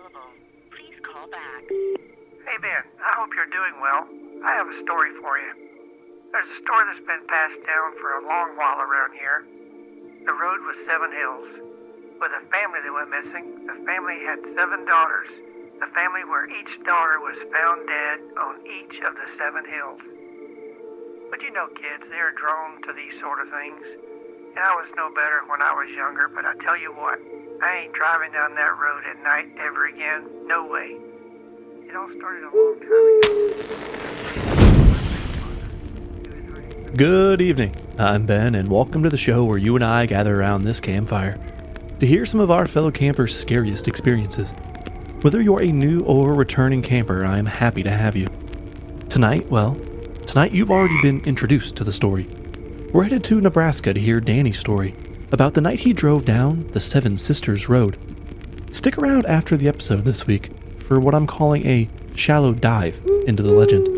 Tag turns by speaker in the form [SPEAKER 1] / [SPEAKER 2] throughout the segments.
[SPEAKER 1] available. Please call back.
[SPEAKER 2] Hey Ben, I hope you're doing well. I have a story for you. There's a story that's been passed down for a long while around here. The road was 7 hills. With a family that went missing, the family had 7 daughters. The family where each daughter was found dead on each of the 7 hills. But you know kids, they're drawn to these sort of things. And I was no better when I was younger, but I tell you what, I ain't driving down that road at night ever again. No way. It all started a long time ago.
[SPEAKER 3] Good evening. I'm Ben, and welcome to the show where you and I gather around this campfire to hear some of our fellow campers' scariest experiences. Whether you're a new or returning camper, I am happy to have you. Tonight you've already been introduced to the story. We're headed to Nebraska to hear Danny's story about the night he drove down the Seven Sisters Road. Stick around after the episode this week for what I'm calling a shallow dive into the legend.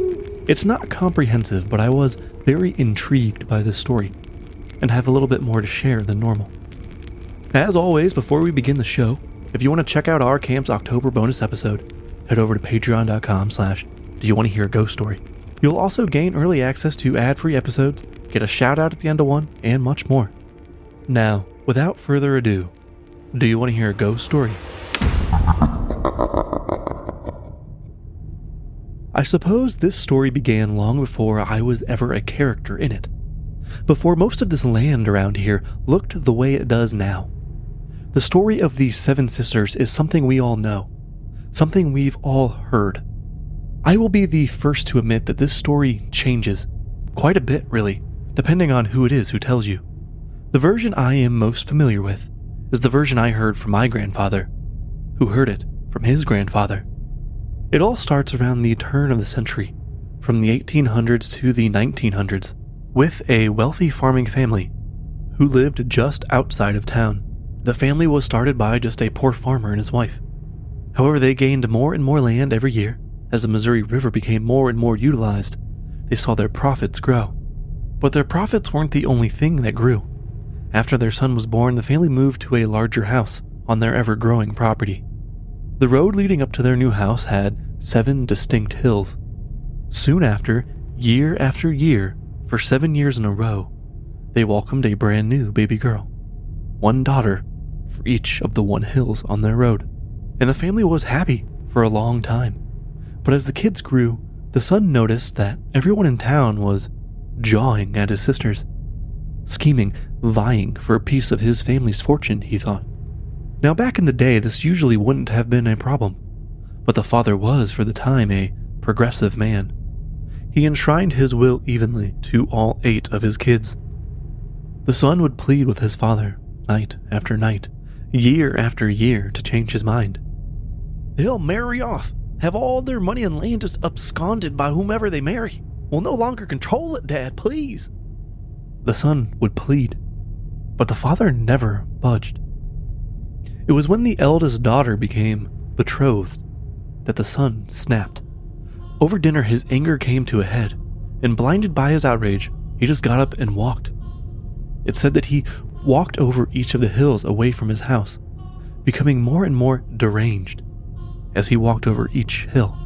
[SPEAKER 3] It's not comprehensive, but I was very intrigued by this story and have a little bit more to share than normal. As always, before we begin the show, if you want to check out our camp's October bonus episode, head over to patreon.com/Do You Want to Hear a Ghost Story. You'll also gain early access to ad-free episodes, get a shout out at the end of one, and much more. Now, without further ado, do you want to hear a ghost story? I suppose this story began long before I was ever a character in it. Before most of this land around here looked the way it does now. The story of these 7 sisters is something we all know, something we've all heard. I will be the first to admit that this story changes, quite a bit really, depending on who it is who tells you. The version I am most familiar with is the version I heard from my grandfather, who heard it from his grandfather. It all starts around the turn of the century, from the 1800s to the 1900s, with a wealthy farming family who lived just outside of town. The family was started by just a poor farmer and his wife. However, they gained more and more land every year. As the Missouri River became more and more utilized, they saw their profits grow. But their profits weren't the only thing that grew. After their son was born, the family moved to a larger house on their ever-growing property. The road leading up to their new house had 7 distinct hills. Soon after year, for 7 years in a row, they welcomed a brand new baby girl. 1 daughter for each of the 1 hills on their road. And the family was happy for a long time. But as the kids grew, the son noticed that everyone in town was jawing at his sisters, scheming, vying for a piece of his family's fortune, he thought. Now back in the day, this usually wouldn't have been a problem, but the father was, for the time, a progressive man. He enshrined his will evenly to all 8 of his kids. The son would plead with his father, night after night, year after year, to change his mind. They'll marry off, have all their money and land just absconded by whomever they marry. We'll no longer control it, Dad, please. The son would plead, but the father never budged. It was when the eldest daughter became betrothed that the son snapped. Over dinner, his anger came to a head, and blinded by his outrage, he just got up and walked. It said that he walked over each of the hills away from his house, becoming more and more deranged as he walked over each hill.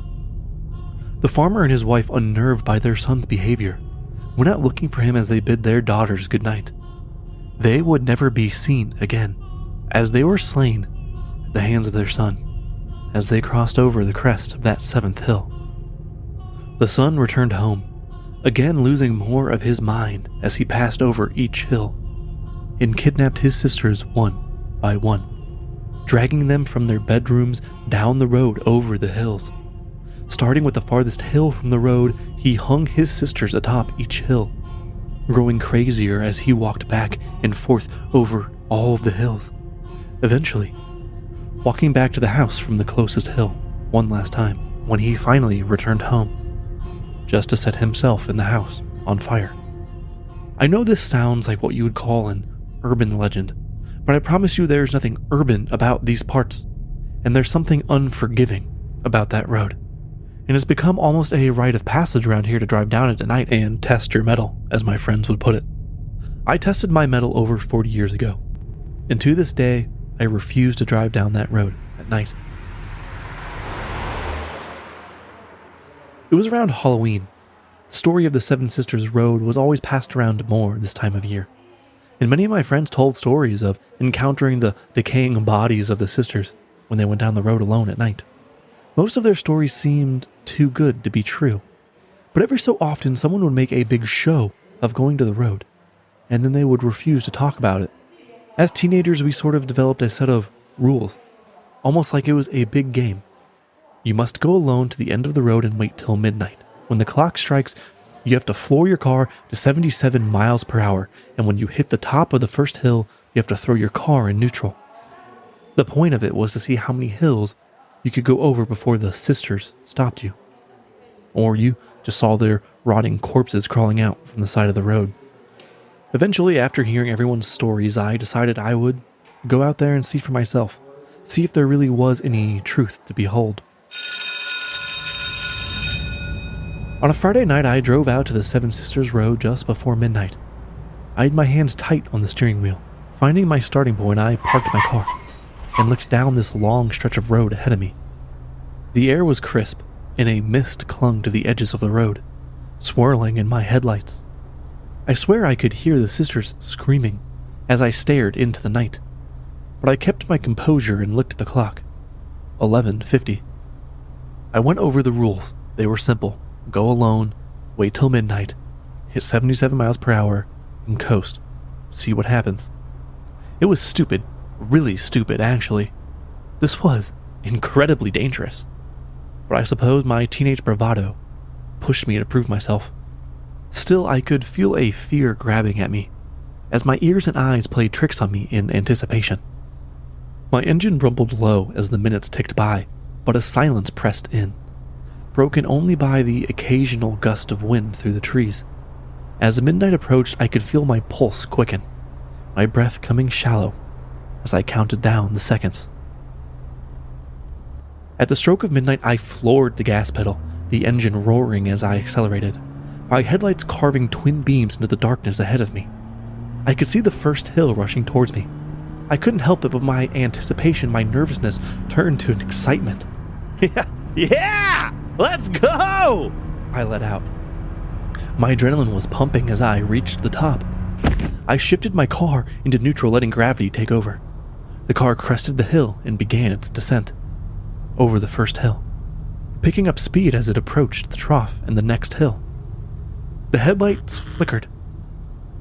[SPEAKER 3] The farmer and his wife, unnerved by their son's behavior, went out looking for him as they bid their daughters goodnight. They would never be seen again, as they were slain at the hands of their son, as they crossed over the crest of that 7th hill. The son returned home, again losing more of his mind as he passed over each hill, and kidnapped his sisters one by one, dragging them from their bedrooms down the road over the hills. Starting with the farthest hill from the road, he hung his sisters atop each hill, growing crazier as he walked back and forth over all of the hills, eventually walking back to the house from the closest hill one last time when he finally returned home, just to set himself and the house on fire. I know this sounds like what you would call an urban legend, but I promise you there's nothing urban about these parts, and there's something unforgiving about that road. And it's become almost a rite of passage around here to drive down it at night and test your mettle, as my friends would put it. I tested my mettle over 40 years ago, and to this day, I refuse to drive down that road at night. It was around Halloween. The story of the Seven Sisters Road was always passed around more this time of year, and many of my friends told stories of encountering the decaying bodies of the sisters when they went down the road alone at night. Most of their stories seemed too good to be true, but every so often someone would make a big show of going to the road, and then they would refuse to talk about it. As teenagers, we sort of developed a set of rules, almost like it was a big game. You must go alone to the end of the road and wait till midnight. When the clock strikes, you have to floor your car to 77 miles per hour, and when you hit the top of the first hill, you have to throw your car in neutral. The point of it was to see how many hills you could go over before the sisters stopped you. Or you just saw their rotting corpses crawling out from the side of the road. Eventually, after hearing everyone's stories, I decided I would go out there and see for myself, see if there really was any truth to behold. On a Friday night, I drove out to the Seven Sisters Road just before midnight. I had my hands tight on the steering wheel. Finding my starting point, I parked my car and looked down this long stretch of road ahead of me. The air was crisp, and a mist clung to the edges of the road, swirling in my headlights. I swear I could hear the sisters screaming as I stared into the night, but I kept my composure and looked at the clock. 11:50. I went over the rules. They were simple. Go alone, wait till midnight, hit 77 miles per hour, and coast. See what happens. It was stupid, really stupid actually. This was incredibly dangerous, but I suppose my teenage bravado pushed me to prove myself. Still, I could feel a fear grabbing at me, as my ears and eyes played tricks on me in anticipation. My engine rumbled low as the minutes ticked by, but a silence pressed in, broken only by the occasional gust of wind through the trees. As midnight approached, I could feel my pulse quicken, my breath coming shallow as I counted down the seconds. At the stroke of midnight, I floored the gas pedal, the engine roaring as I accelerated, my headlights carving twin beams into the darkness ahead of me. I could see the first hill rushing towards me. I couldn't help it, but my anticipation, my nervousness, turned to an excitement. Yeah! Let's go! I let out. My adrenaline was pumping as I reached the top. I shifted my car into neutral, letting gravity take over. The car crested the hill and began its descent over the first hill, picking up speed as it approached the trough and the next hill. The headlights flickered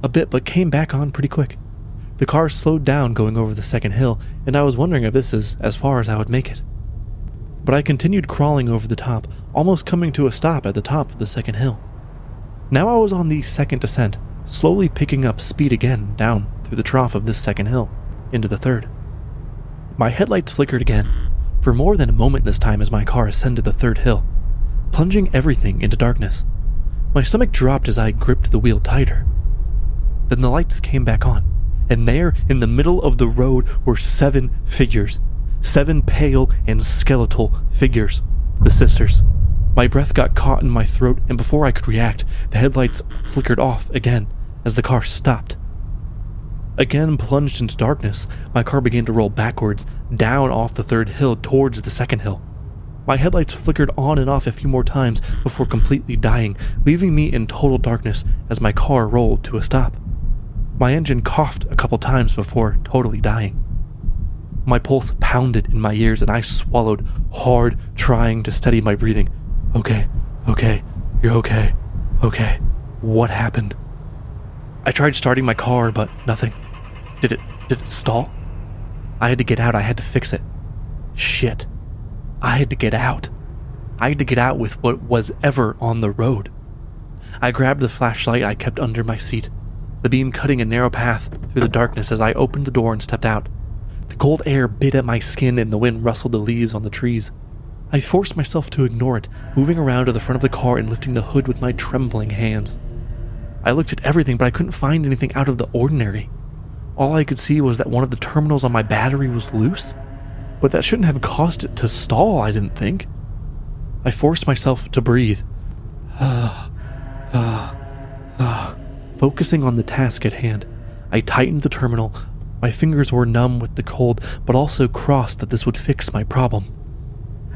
[SPEAKER 3] a bit but came back on pretty quick. The car slowed down going over the second hill, and I was wondering if this is as far as I would make it. But I continued crawling over the top, almost coming to a stop at the top of the second hill. Now I was on the second descent, slowly picking up speed again down through the trough of this second hill, into the third. My headlights flickered again, for more than a moment this time as my car ascended the third hill, plunging everything into darkness. My stomach dropped as I gripped the wheel tighter. Then the lights came back on, and there, in the middle of the road, were 7 figures. 7 pale and skeletal figures. The sisters. My breath got caught in my throat, and before I could react, the headlights flickered off again as the car stopped. Again plunged into darkness, my car began to roll backwards, down off the third hill towards the second hill. My headlights flickered on and off a few more times before completely dying, leaving me in total darkness as my car rolled to a stop. My engine coughed a couple times before totally dying. My pulse pounded in my ears and I swallowed hard, trying to steady my breathing. Okay, you're okay. What happened? I tried starting my car, but nothing. Did it stall? I had to get out, I had to fix it. Shit. I had to get out. I had to get out with what was ever on the road. I grabbed the flashlight I kept under my seat, the beam cutting a narrow path through the darkness as I opened the door and stepped out. The cold air bit at my skin and the wind rustled the leaves on the trees. I forced myself to ignore it, moving around to the front of the car and lifting the hood with my trembling hands. I looked at everything, but I couldn't find anything out of the ordinary. All I could see was that one of the terminals on my battery was loose, but that shouldn't have caused it to stall, I didn't think. I forced myself to breathe. Focusing on the task at hand, I tightened the terminal. My fingers were numb with the cold, but also crossed that this would fix my problem.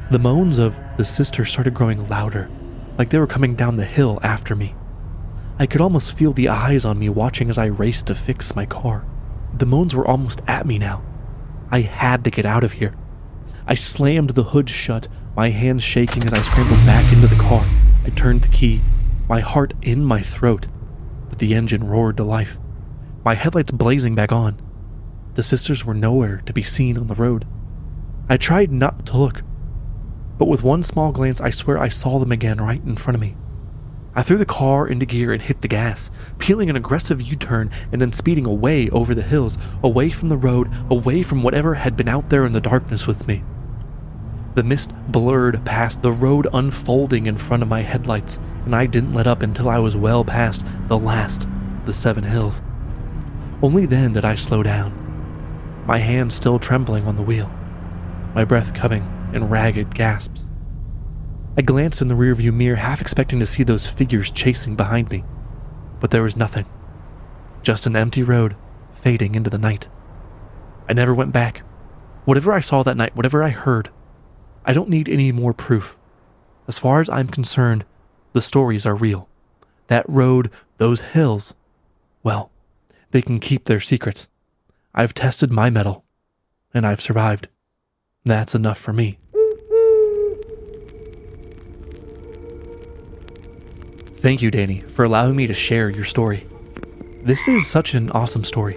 [SPEAKER 3] The moans of the sisters started growing louder, like they were coming down the hill after me. I could almost feel the eyes on me watching as I raced to fix my car. The moans were almost at me now. I had to get out of here. I slammed the hood shut, my hands shaking as I scrambled back into the car. I turned the key, my heart in my throat, but the engine roared to life, my headlights blazing back on. The sisters were nowhere to be seen on the road. I tried not to look, but with one small glance, I swear I saw them again right in front of me. I threw the car into gear and hit the gas, peeling an aggressive U-turn and then speeding away over the hills, away from the road, away from whatever had been out there in the darkness with me. The mist blurred past, the road unfolding in front of my headlights, and I didn't let up until I was well past the last of the 7 hills. Only then did I slow down, my hands still trembling on the wheel, my breath coming in ragged gasps. I glanced in the rearview mirror, half expecting to see those figures chasing behind me, but there was nothing. Just an empty road, fading into the night. I never went back. Whatever I saw that night, whatever I heard, I don't need any more proof. As far as I'm concerned, the stories are real. That road, those hills, well, they can keep their secrets. I've tested my mettle, and I've survived. That's enough for me. Thank you, Danny, for allowing me to share your story. This is such an awesome story,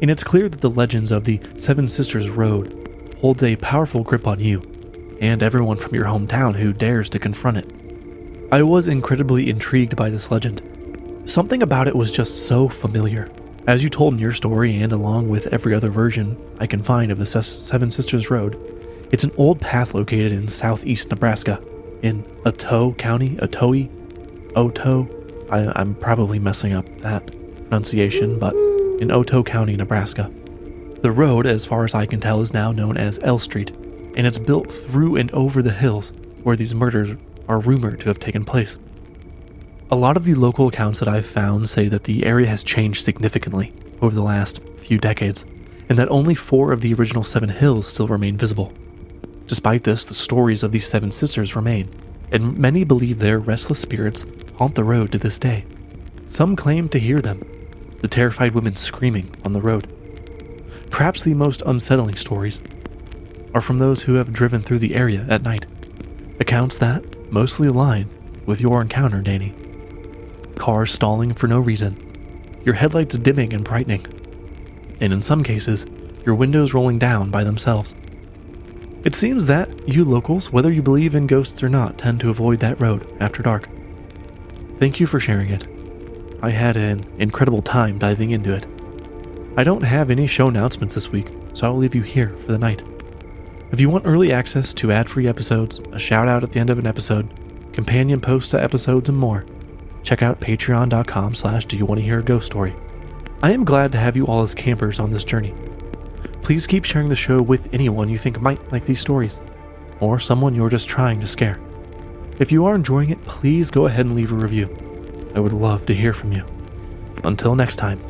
[SPEAKER 3] and it's clear that the legends of the Seven Sisters Road holds a powerful grip on you and everyone from your hometown who dares to confront it. I was incredibly intrigued by this legend. Something about it was just so familiar. As you told in your story, and along with every other version I can find of the Seven Sisters Road, it's an old path located in southeast Nebraska, in Otoe County, Otoe. I'm probably messing up that pronunciation, but in Otoe County, Nebraska. The road, as far as I can tell, is now known as L Street, and it's built through and over the hills where these murders are rumored to have taken place. A lot of the local accounts that I've found say that the area has changed significantly over the last few decades, and that only 4 of the original 7 hills still remain visible. Despite this, the stories of these 7 sisters remain, and many believe their restless spirits haunt the road to this day. Some claim to hear them, the terrified women screaming on the road. Perhaps the most unsettling stories are from those who have driven through the area at night, accounts that mostly align with your encounter, Danny. Cars stalling for no reason, your headlights dimming and brightening, and in some cases, your windows rolling down by themselves. It seems that you locals, whether you believe in ghosts or not, tend to avoid that road after dark. Thank you for sharing it. I had an incredible time diving into it. I don't have any show announcements this week, so I'll leave you here for the night. If you want early access to ad-free episodes, a shout-out at the end of an episode, companion posts to episodes, and more, check out patreon.com/doyouwannahearaghost-story. I am glad to have you all as campers on this journey. Please keep sharing the show with anyone you think might like these stories, or someone you're just trying to scare. If you are enjoying it, please go ahead and leave a review. I would love to hear from you. Until next time.